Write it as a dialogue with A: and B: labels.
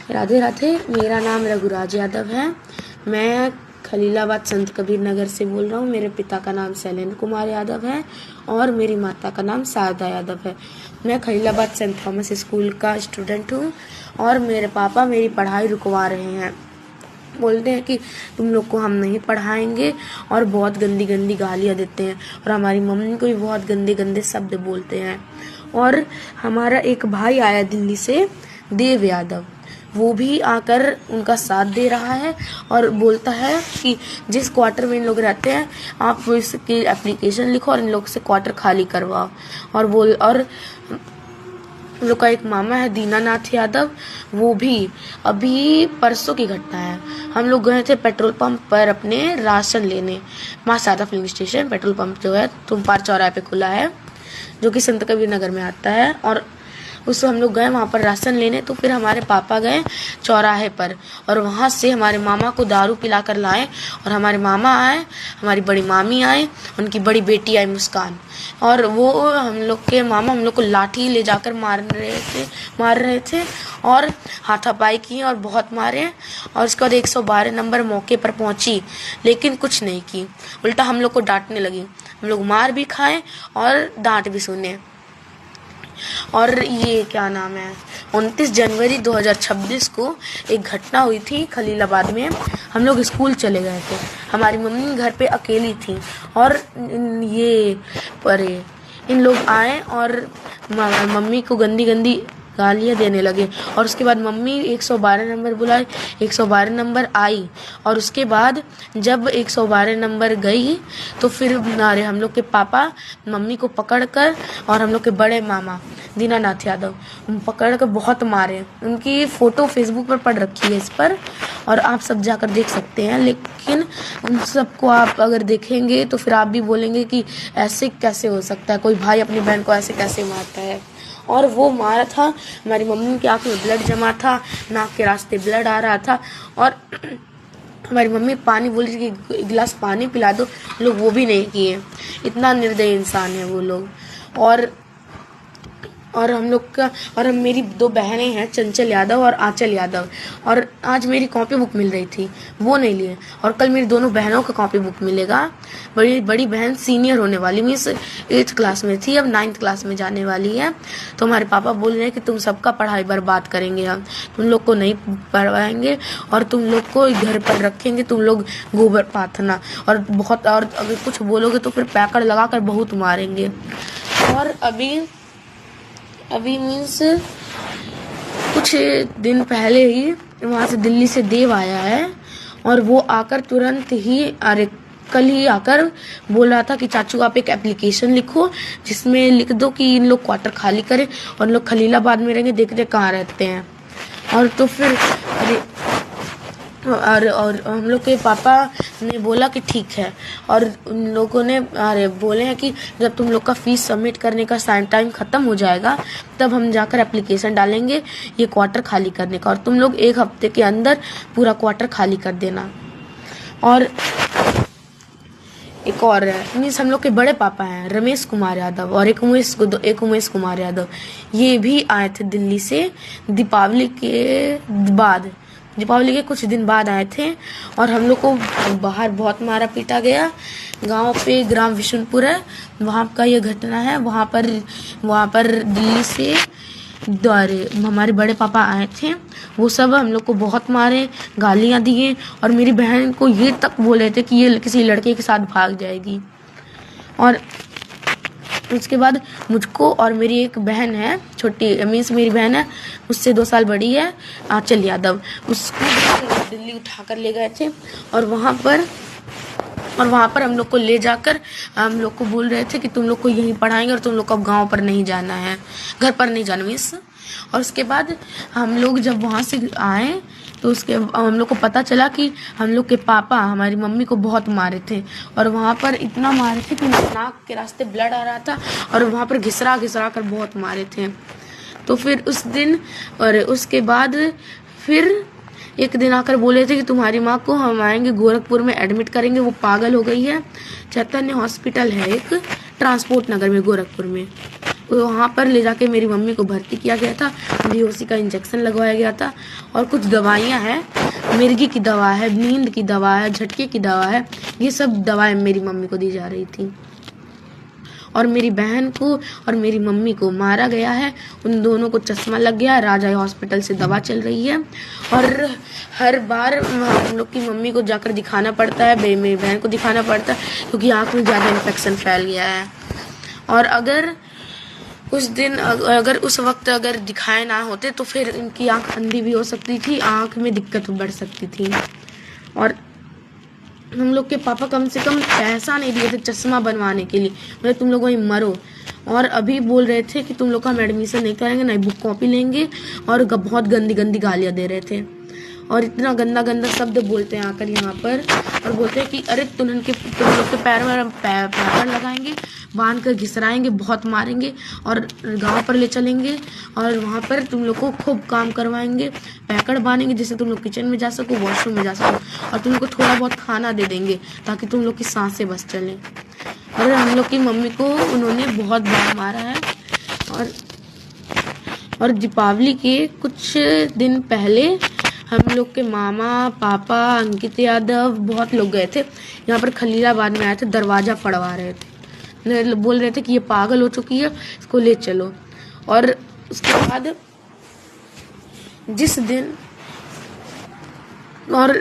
A: राधे राधे। मेरा नाम रघुराज यादव है। मैं खलीलाबाद संत कबीर नगर से बोल रहा हूँ। मेरे पिता का नाम शैलेंद्र कुमार यादव है और मेरी माता का नाम शारदा यादव है। मैं खलीलाबाद सेंट थॉमस स्कूल का स्टूडेंट हूँ और मेरे पापा मेरी पढ़ाई रुकवा रहे हैं। बोलते हैं कि तुम लोग को हम नहीं पढ़ाएंगे और बहुत गंदी गंदी गालियाँ देते हैं और हमारी मम्मी को भी बहुत गंदे गंदे शब्द बोलते हैं। और हमारा एक भाई आया दिल्ली से, देव यादव, वो भी आकर उनका साथ दे रहा है और बोलता है कि जिस क्वार्टर में इन लोग रहते हैं आप इसकी एप्लीकेशन लिखो और इन लोग से क्वार्टर खाली करवाओ। और हम लोग का एक मामा है दीनानाथ यादव, वो भी अभी परसों की घटना है। हम लोग गए थे पेट्रोल पंप पर अपने राशन लेने। माँ Sharda filling station petrol pump जो है तुमपार चौराहे पे खुला है, जो कि संत कबीर नगर में आता है। और उससे हम लोग गए वहाँ पर राशन लेने। तो फिर हमारे पापा गए चौराहे पर और वहाँ से हमारे मामा को दारू पिला कर लाए और हमारे मामा आए, हमारी बड़ी मामी आए, उनकी बड़ी बेटी आई मुस्कान, और वो हम लोग के मामा हम लोग को लाठी ले जाकर मार रहे थे और हाथापाई की और बहुत मारे। और उसके बाद 112 नंबर मौके पर पहुंची लेकिन कुछ नहीं की, उल्टा हम लोग को डांटने लगी। हम लोग मार भी खाए और डांट भी सुने। और ये क्या नाम है, 29 जनवरी 2026 को एक घटना हुई थी खलीलाबाद में। हम लोग स्कूल चले गए थे, हमारी मम्मी घर पे अकेली थी और इन लोग आए और मम्मी को गंदी गंदी गालियाँ देने लगे। और उसके बाद मम्मी 112 नंबर बुलाई, 112 नंबर आई और उसके बाद जब 112 नंबर गई तो फिर हम लोग के पापा मम्मी को पकड़कर और हम लोग के बड़े मामा दीनानाथ यादव पकड़कर बहुत मारे। उनकी फ़ोटो फेसबुक पर पड़ रखी है इस पर और आप सब जाकर देख सकते हैं। लेकिन उन सबको आप अगर देखेंगे तो फिर आप भी बोलेंगे कि ऐसे कैसे हो सकता है, कोई भाई अपनी बहन को ऐसे कैसे मारता है। और वो मारा था, हमारी मम्मी की आँख में ब्लड जमा था, नाक के रास्ते ब्लड आ रहा था और हमारी मम्मी पानी बोल रही थी कि गिलास पानी पिला दो, लोग वो भी नहीं किए। इतना निर्दयी इंसान है वो लोग। और हम लोग का और हम मेरी 2 बहनें हैं, चंचल यादव और आंचल यादव, और आज मेरी कॉपी बुक मिल रही थी, वो नहीं लिए। और कल मेरी दोनों बहनों का कॉपी बुक मिलेगा। बड़ी बहन सीनियर होने वाली, मीन्स 8th क्लास में थी, अब 9th क्लास में जाने वाली है। तो हमारे पापा बोल रहे हैं कि तुम सबका पढ़ाई बर्बाद करेंगे, हम तुम लोग को नहीं पढ़वाएंगे और तुम लोग को घर पर रखेंगे, तुम लोग गोबर पाथना और अगर कुछ बोलोगे तो फिर पैकड़ लगा कर बहुत मारेंगे। और अभी मीन्स कुछ दिन पहले ही वहाँ से दिल्ली से देव आया है और वो आकर तुरंत ही कल ही आकर बोल रहा था कि चाचू आप एक एप्लीकेशन लिखो जिसमें लिख दो कि इन लोग क्वार्टर खाली करें और लोग खलीलाबाद में रहेंगे, देखते कहाँ रहते हैं। और तो फिर और हम लोग के पापा ने बोला कि ठीक है, और उन लोगों ने बोले हैं कि जब तुम लोग का फीस सबमिट करने का टाइम ख़त्म हो जाएगा तब हम जाकर एप्लीकेशन डालेंगे ये क्वार्टर खाली करने का, और तुम लोग 1 हफ्ते के अंदर पूरा क्वार्टर खाली कर देना। और एक और है, मीन्स हम लोग के बड़े पापा हैं रमेश कुमार यादव और एक उमेश कुमार यादव, ये भी आए थे दिल्ली से दीपावली के कुछ दिन बाद आए थे। और हम लोग को बाहर बहुत मारा पीटा गया। गांव पे ग्राम विशुनपुर है, वहाँ का ये घटना है। वहाँ पर दिल्ली से हमारे बड़े पापा आए थे, वो सब हम लोग को बहुत मारे, गालियाँ दिए और मेरी बहन को ये तक बोले थे कि ये किसी लड़के के साथ भाग जाएगी। और उसके बाद मुझको और मेरी एक बहन है छोटी, मीन्स मेरी बहन है उससे 2 साल बड़ी है, आंचल यादव, उसको दिल्ली उठाकर ले गए थे और वहाँ पर हम लोग को ले जाकर हम लोग को बोल रहे थे कि तुम लोग को यहीं पढ़ाएंगे और तुम लोग को अब गाँव पर नहीं जाना है, घर पर नहीं जाना मीन्स। और उसके बाद हम लोग जब वहाँ से आए तो हम लोग को पता चला कि हम लोग के पापा हमारी मम्मी को बहुत मारे थे और वहाँ पर इतना मारे थे कि नाक के रास्ते ब्लड आ रहा था और वहाँ पर घिसरा कर बहुत मारे थे। तो फिर उस दिन और उसके बाद फिर एक दिन आकर बोले थे कि तुम्हारी माँ को हम आएंगे गोरखपुर में एडमिट करेंगे, वो पागल हो गई है। चैतन्य हॉस्पिटल है एक ट्रांसपोर्ट नगर में गोरखपुर में, वहाँ पर ले जाके मेरी मम्मी को भर्ती किया गया था, बेहोशी का इंजेक्शन लगवाया गया था और कुछ दवाइयाँ हैं, मिर्गी की दवा है, नींद की दवा है, झटके की दवा है, ये सब दवाएं मेरी मम्मी को दी जा रही थी। और मेरी बहन को और मेरी मम्मी को मारा गया है, उन दोनों को चश्मा लग गया, राजा हॉस्पिटल से दवा चल रही है और हर बार हम लोग की मम्मी को जाकर दिखाना पड़ता है, मेरी बहन को दिखाना पड़ता है क्योंकि आँख में ज़्यादा इन्फेक्शन फैल गया है। और अगर उस वक्त अगर दिखाए ना होते तो फिर इनकी आँख अंधी भी हो सकती थी, आँख में दिक्कत बढ़ सकती थी। और हम लोग के पापा कम से कम पैसा नहीं दिए थे चश्मा बनवाने के लिए, मतलब तुम लोग वहीं मरो। और अभी बोल रहे थे कि तुम लोग का हम एडमिशन नहीं कराएंगे, नहीं बुक कॉपी लेंगे, और बहुत गंदी गंदी गालियाँ दे रहे थे और इतना गंदा गंदा शब्द बोलते हैं आकर यहाँ पर, और बोलते हैं कि अरे तुम लोग के पैर में पैर लगाएंगे, बांध कर घिसराएंगे, बहुत मारेंगे और गांव पर ले चलेंगे और वहाँ पर तुम लोग को खूब काम करवाएंगे, पैकड़ बांधेंगे जिससे तुम लोग किचन में जा सको, वॉशरूम में जा सको, और तुम लोग को थोड़ा बहुत खाना दे देंगे ताकि तुम लोग की सांसें बस चलें। और हम लोग की मम्मी को उन्होंने बहुत बार मारा है। और दीपावली के कुछ दिन पहले हम लोग के मामा, पापा, अंकित यादव, बहुत लोग गए थे यहाँ पर, खलीलाबाद में आए थे, दरवाज़ा फड़वा रहे थे, बोल रहे थे कि ये पागल हो चुकी है, इसको ले चलो। और उसके बाद जिस दिन और